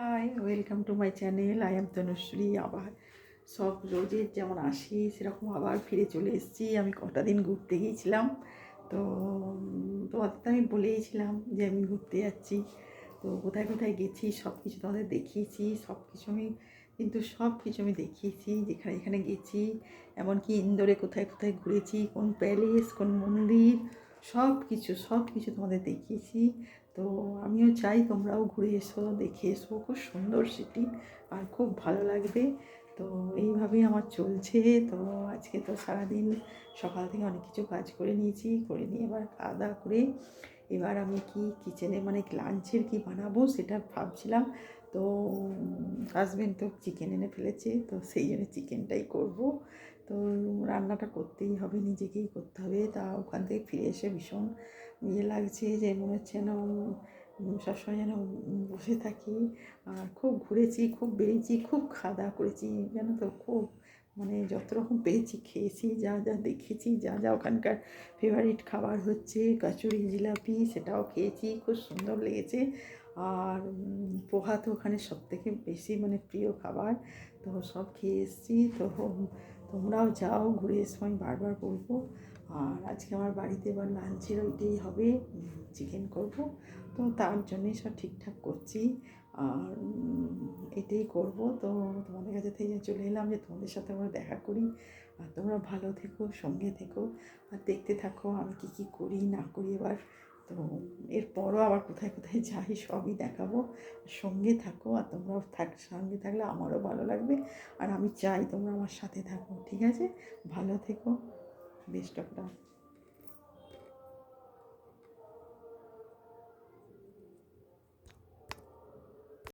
High, welcome to my channel. I am Tanushree. আবার সব রোজের যেমন আসি সেরকম আবার ফিরে চলে এসেছি। আমি কটা দিন ঘুরতে গিয়েছিলাম, তো তোমাদের তো আমি বলেইছিলাম যে আমি ঘুরতে যাচ্ছি। তো কোথায় কোথায় গেছি সব কিছু তোমাদের দেখিয়েছি, সব কিছু আমি দেখিয়েছি, যেখানে যেখানে গেছি, এমনকি ইন্দোরে কোথায় কোথায় ঘুরেছি, কোন প্যালেস, কোন মন্দির, সব কিছু তোমাদের দেখিয়েছি। তো আমিও চাই তোমরাও ঘুরে এসো, দেখে এসো। খুব সুন্দর সিটি আর খুব ভালো লাগবে। তো এইভাবেই আমার চলছে। তো আজকে তো সারাদিন সকাল থেকে অনেক কিছু কাজ করে নিয়েছি, করে নিয়ে এবার খাওয়া দাওয়া করে এবার আমি কি কিচেনে মানে লাঞ্চের কি বানাবো সেটা ভাবছিলাম। তো হাজবেন্ড তো চিকেন এনে ফেলেছে, তো সেই জন্য চিকেনটাই করব। তো রান্নাটা করতেই হবে, নিজেকেই করতে হবে। তা ওখান থেকে ফিরে এসে ভীষণ লাগছে, যে মনে হচ্ছে যেন সবসময় যেন বসে থাকি। আর খুব ঘুরেছি, খুব বেরিয়েছি, খুব খাওয়া দাওয়া করেছি, জানো তো। খুব মানে যত রকম পেরেছি খেয়েছি, যা যা দেখেছি, যা যা ওখানকার ফেভারিট খাবার হচ্ছে কচুরি, জিলাপি, সেটাও খেয়েছি, খুব সুন্দর লেগেছে। আর পোহা তো ওখানে সবথেকে বেশি মানে প্রিয় খাবার। তো সব খেয়ে এসেছি। তো তোমরাও যাও, ঘুরে এসো, আমি বারবার বলবো। আর আজকে আমার বাড়িতে এবার লাঞ্চের ওইটাই হবে, চিকেন করব। তো তার জন্যই সব ঠিকঠাক করছি। আর এটাই করব। তো তোমাদের কাছে থেকে চলে এলাম যে তোমাদের সাথে আমরা দেখা করি। আর তোমরা ভালো থেকো, সঙ্গে থেকো, আর দেখতে থাকো আমি কী কী করি না করি এবার। তো এরপরও আবার কোথায় কোথায় যাই সবই দেখাবো। সঙ্গে থাকো, আর তোমরাও সঙ্গে থাকলে আমারও ভালো লাগবে। আর আমি চাই তোমরা আমার সাথে থাকো, ঠিক আছে? ভালো থেকো, বেস্ট অফ লাক।